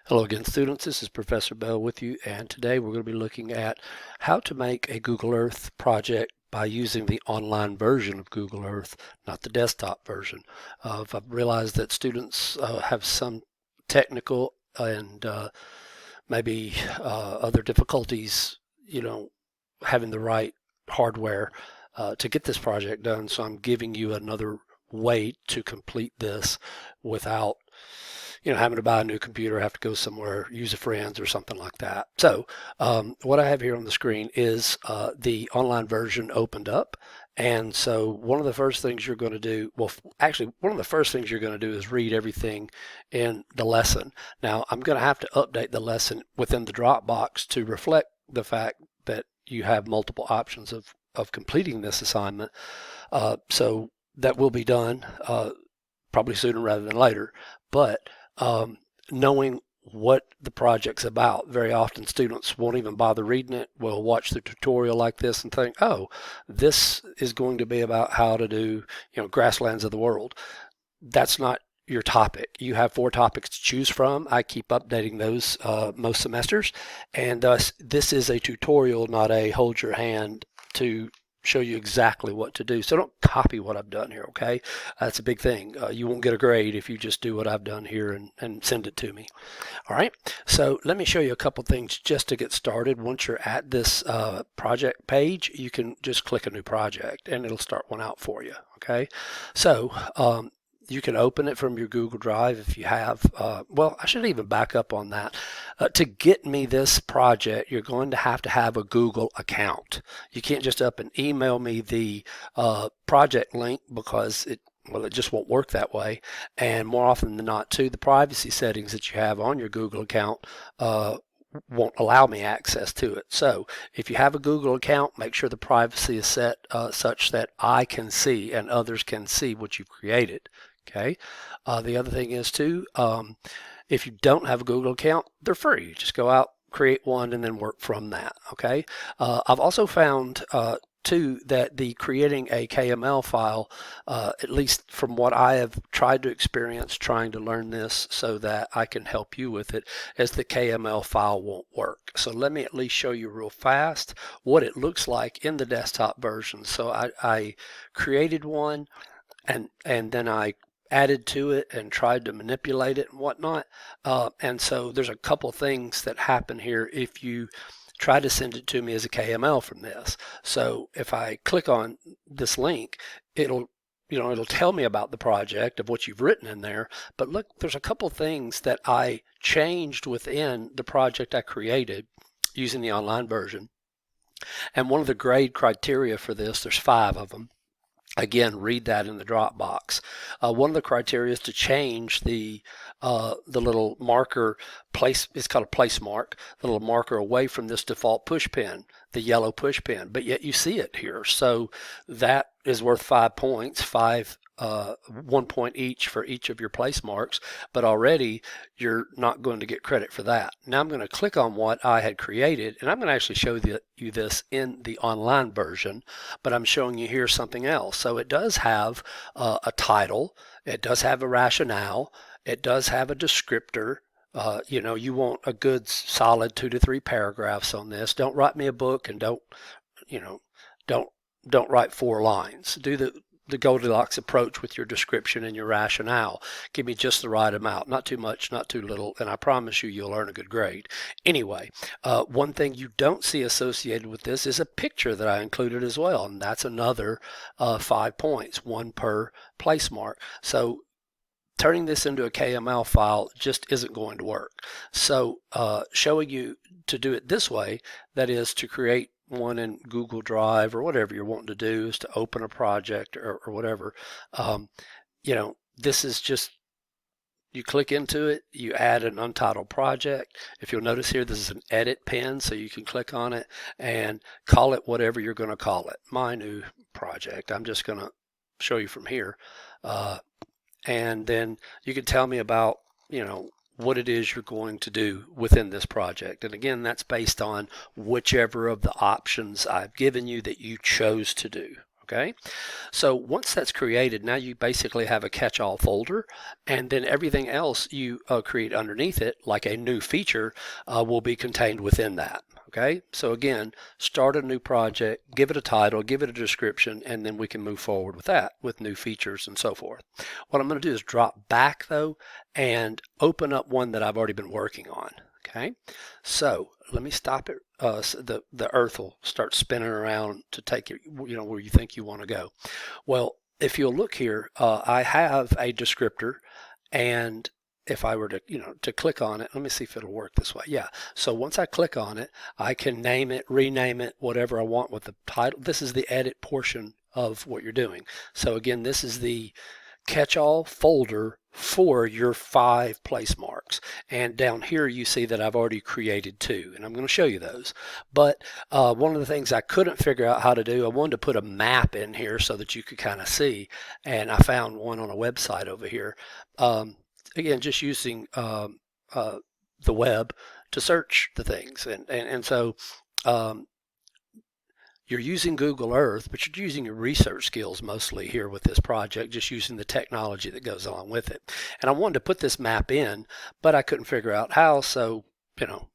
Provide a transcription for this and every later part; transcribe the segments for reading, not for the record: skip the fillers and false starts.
Hello again, students. This is Professor Bell with you, and today we're going to be looking at how to make a Google Earth project by using the online version of Google Earth, not the desktop version. I've realized that students have some technical and maybe other difficulties, having the right hardware to get this project done. So I'm giving you another way to complete this without having to buy a new computer, have to go somewhere, use a friend's or something like that. So what I have here on the screen is the online version opened up. And so one of the first things you're going to do, well, actually, one of the first things you're going to do is read everything in the lesson. Now, I'm going to have to update the lesson within the Dropbox to reflect the fact that you have multiple options of completing this assignment. So that will be done probably sooner rather than later. But knowing what the project's about. Very often students won't even bother reading it. Will watch the tutorial like this and think, oh, this is going to be about how to do, grasslands of the world. That's not your topic. You have 4 topics to choose from. I keep updating those most semesters, and thus this is a tutorial, not a hold your hand to show you exactly what to do. So don't copy what I've done here, okay? That's a big thing. You won't get a grade if you just do what I've done here and send it to me. All right, so let me show you a couple things just to get started. Once you're at this project page, you can just click a new project and it'll start one out for you, okay? So you can open it from your Google Drive if you have. Well, I should even back up on that. To get me this project, you're going to have a Google account. You can't just up and email me the project link because it just won't work that way. And more often than not, too, the privacy settings that you have on your Google account won't allow me access to it. So if you have a Google account, make sure the privacy is set such that I can see and others can see what you've created. Okay. The other thing is too, if you don't have a Google account, they're free. Just go out, create one, and then work from that. Okay. I've also found too that the creating a KML file, at least from what I have tried to experience trying to learn this so that I can help you with it, is the KML file won't work. So let me at least show you real fast what it looks like in the desktop version. So I created one and then I added to it and tried to manipulate it and whatnot. And so there's a couple things that happen here if you try to send it to me as a KML from this. So if I click on this link, it'll tell me about the project of what you've written in there. But look, there's a couple things that I changed within the project I created using the online version. And one of the grade criteria for this, there's 5 of them. Again, read that in the Dropbox. One of the criteria is to change the little marker place. It's called a place mark. The little marker away from this default push pin, the yellow push pin. But yet you see it here, so that is worth 5 points. 1 point each for each of your place marks, but already you're not going to get credit for that. Now I'm going to click on what I had created, and I'm going to actually show you this in the online version, but I'm showing you here something else. So it does have a title, it does have a rationale, it does have a descriptor. You want a good solid 2 to 3 paragraphs on this. Don't write me a book and don't write 4 lines. Do the Goldilocks approach with your description and your rationale. Give me just the right amount, not too much, not too little, and I promise you'll earn a good grade. Anyway, one thing you don't see associated with this is a picture that I included as well, and that's another 5 points, 1 per place mark. So turning this into a KML file just isn't going to work. So showing you to do it this way, that is to create one in Google Drive or whatever you're wanting to do, is to open a project or whatever. This is just, you click into it, you add an untitled project. If you'll notice here, this is an edit pen, so you can click on it and call it whatever you're going to call it. My new project. I'm just going to show you from here. And then you can tell me about, what it is you're going to do within this project. And again, that's based on whichever of the options I've given you that you chose to do. Okay, so once that's created, now you basically have a catch-all folder, and then everything else you create underneath it, like a new feature, will be contained within that. Okay, so again, start a new project, give it a title, give it a description, and then we can move forward with that, with new features and so forth. What I'm going to do is drop back though and open up one that I've already been working on. Okay, so let me stop it. The earth will start spinning around to take you, where you think you want to go. Well, if you'll look here, I have a descriptor, and if I were to, to click on it, let me see if it'll work this way. Yeah. So once I click on it, I can name it, rename it, whatever I want with the title. This is the edit portion of what you're doing. So again, this is the catch-all folder for your 5 place marks, and down here you see that I've already created 2, and I'm going to show you those. But one of the things I couldn't figure out how to do, I wanted to put a map in here so that you could kind of see, and I found one on a website over here. Again, just using the web to search the things, and so you're using Google Earth, but you're using your research skills mostly here with this project, just using the technology that goes along with it. And I wanted to put this map in, but I couldn't figure out how, so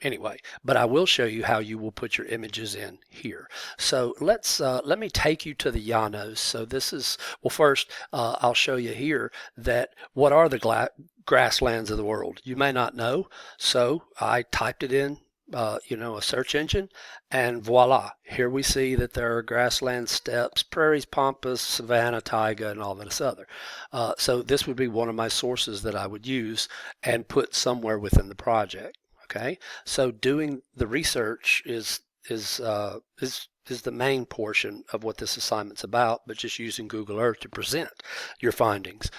anyway, but I will show you how you will put your images in here. So let me take you to the Llanos. So this is, well, first I'll show you here that what are the grasslands of the world. You may not know, so I typed it in a search engine, and voila, here we see that there are grassland, steppes, prairies, pampas, savanna, taiga, and all this other. So this would be one of my sources that I would use and put somewhere within the project. Okay, so doing the research is the main portion of what this assignment's about, but just using Google Earth to present your findings.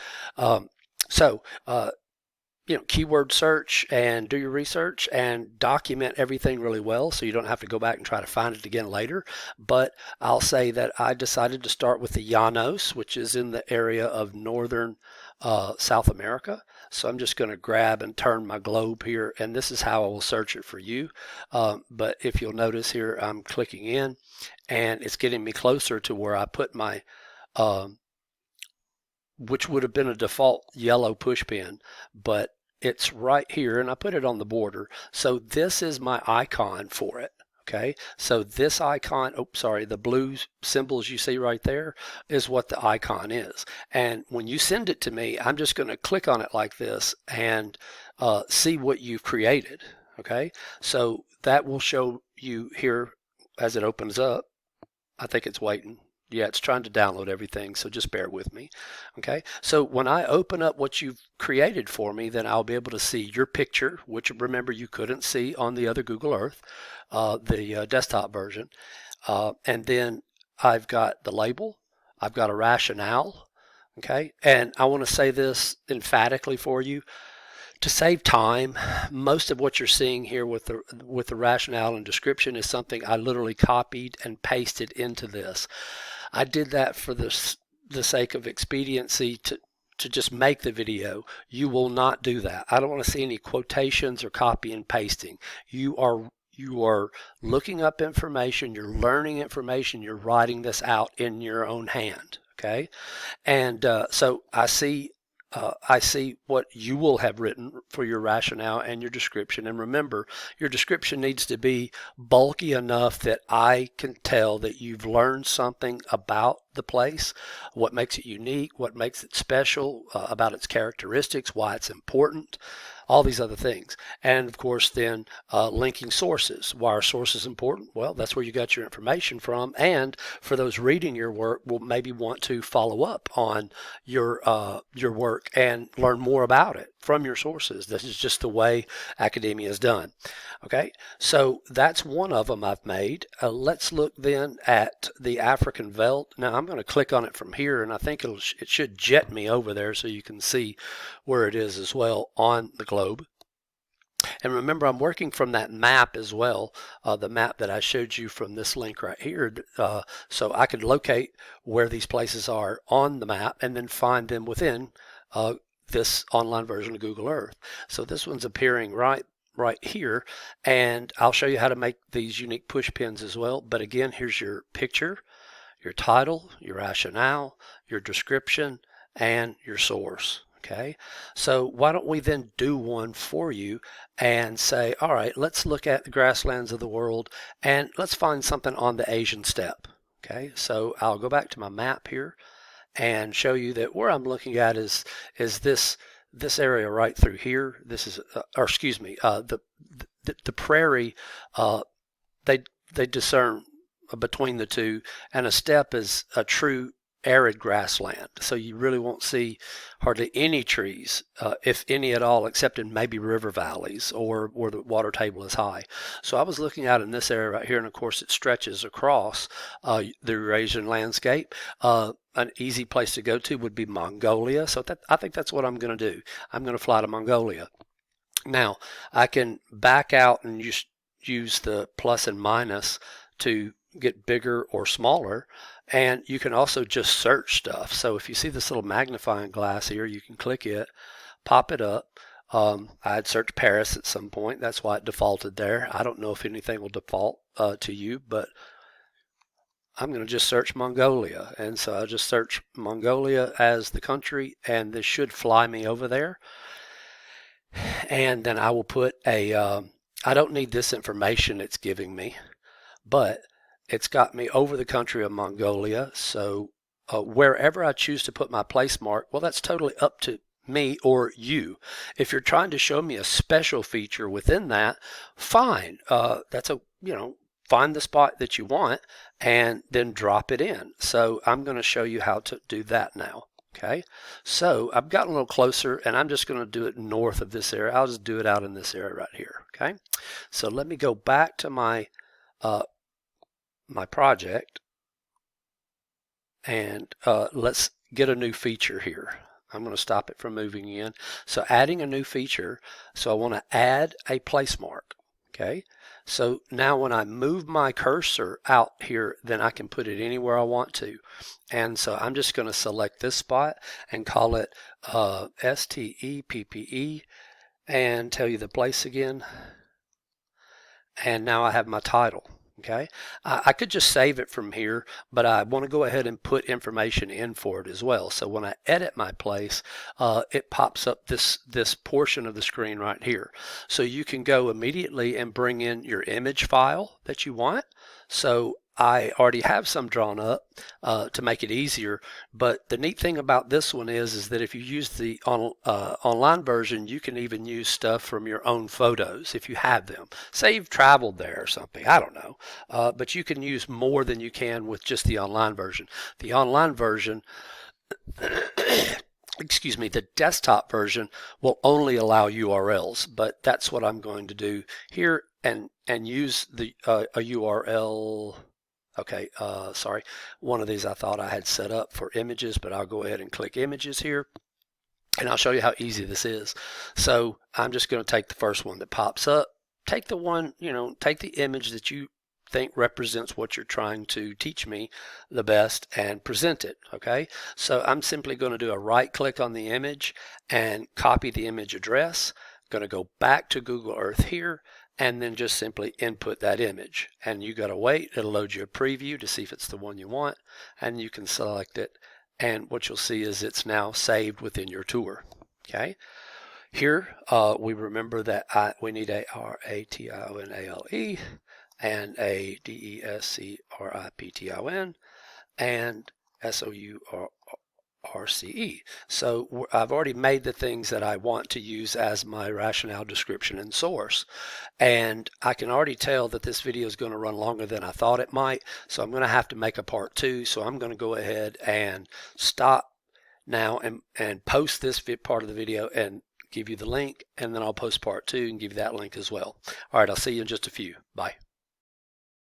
Keyword search and do your research and document everything really well so you don't have to go back and try to find it again later. But I'll say that I decided to start with the Llanos, which is in the area of northern South America. So I'm just going to grab and turn my globe here, and this is how I will search it for you. But if you'll notice here, I'm clicking in, and it's getting me closer to where I put my which would have been a default yellow push pin, but it's right here, and I put it on the border. So this is my icon for it. Okay, so this icon, the blue symbols you see right there is what the icon is. And when you send it to me, I'm just going to click on it like this and see what you've created. Okay, so that will show you here as it opens up. I think it's waiting. Yeah, it's trying to download everything, so just bear with me. Okay, so when I open up what you've created for me, then I'll be able to see your picture, which remember you couldn't see on the other Google Earth, the desktop version. And then I've got the label, I've got a rationale. Okay, and I want to say this emphatically for you. To save time, most of what you're seeing here with the rationale and description is something I literally copied and pasted into this. I did that for the sake of expediency to just make the video. You will not do that. I don't want to see any quotations or copy and pasting. You are looking up information, you're learning information, you're writing this out in your own hand. Okay, and so I see what you will have written for your rationale and your description. And remember, your description needs to be bulky enough that I can tell that you've learned something about the place, what makes it unique, what makes it special, about its characteristics, why it's important, all these other things. And of course, then linking sources. Why are sources important? Well, that's where you got your information from. And for those reading your work, will maybe want to follow up on your work and learn more about it from your sources. This is just the way academia is done. Okay, so that's one of them I've made. Let's look then at the African veld. Now I'm going to click on it from here, and I think it should jet me over there so you can see where it is as well on the globe. And remember, I'm working from that map as well, the map that I showed you from this link right here. So I could locate where these places are on the map and then find them within this online version of Google Earth. So this one's appearing right here, and I'll show you how to make these unique push pins as well. But again, here's your picture, your title, your rationale, your description, and your source. Okay, so why don't we then do one for you and say, all right, let's look at the grasslands of the world and let's find something on the Asian steppe. Okay, so I'll go back to my map here and show you that where I'm looking at is this area right through here. This is, or excuse me, the prairie. They they discern between the two, and a steppe is a true arid grassland. So you really won't see hardly any trees, if any at all, except in maybe river valleys or where the water table is high. So I was looking out in this area right here, and of course it stretches across the Eurasian landscape. An easy place to go to would be Mongolia. So I think that's what I'm going to do. I'm going to fly to Mongolia. Now I can back out and just use the plus and minus to get bigger or smaller, and you can also just search stuff. So if you see this little magnifying glass here, you can click it, pop it up. I'd search Paris at some point. That's why it defaulted there. I don't know if anything will default to you, but I'm going to just search Mongolia. And so I'll just search Mongolia as the country, and this should fly me over there. And then I will put I don't need this information it's giving me, but it's got me over the country of Mongolia. So wherever I choose to put my place mark, well, that's totally up to me or you. If you're trying to show me a special feature within that, fine. That's find the spot that you want and then drop it in. So I'm going to show you how to do that now. Okay, so I've gotten a little closer, and I'm just going to do it north of this area. I'll just do it out in this area right here. Okay, so let me go back to my my project, and let's get a new feature here. I'm going to stop it from moving in. So adding a new feature, so I want to add a place mark. Okay, so now when I move my cursor out here, then I can put it anywhere I want to. And so I'm just going to select this spot and call it STEPPE and tell you the place again. And now I have my title. Okay, I could just save it from here, but I want to go ahead and put information in for it as well. So when I edit my place, it pops up this portion of the screen right here. So you can go immediately and bring in your image file that you want. So I already have some drawn up to make it easier, but the neat thing about this one is that if you use the online version, you can even use stuff from your own photos if you have them. Say you've traveled there or something, I don't know, but you can use more than you can with just the online version. The online version excuse me, the desktop version will only allow URLs, but that's what I'm going to do here and use the a URL. Okay, sorry, one of these I thought I had set up for images, but I'll go ahead and click images here, and I'll show you how easy this is. So I'm just going to take the first one that pops up, take the one, take the image that you think represents what you're trying to teach me the best and present it. Okay, so I'm simply going to do a right click on the image and copy the image address. I'm going to go back to Google Earth here and then just simply input that image, and you got to wait. It'll load you a preview to see if it's the one you want, and you can select it, and what you'll see is it's now saved within your tour. Okay, here we remember that we need a RATIONALE and a DESCRIPTION and SOURCE. So I've already made the things that I want to use as my rationale, description, and source. And I can already tell that this video is going to run longer than I thought it might. So I'm going to have to make a part 2. So I'm going to go ahead and stop now and post this part of the video and give you the link. And then I'll post part 2 and give you that link as well. All right, I'll see you in just a few. Bye.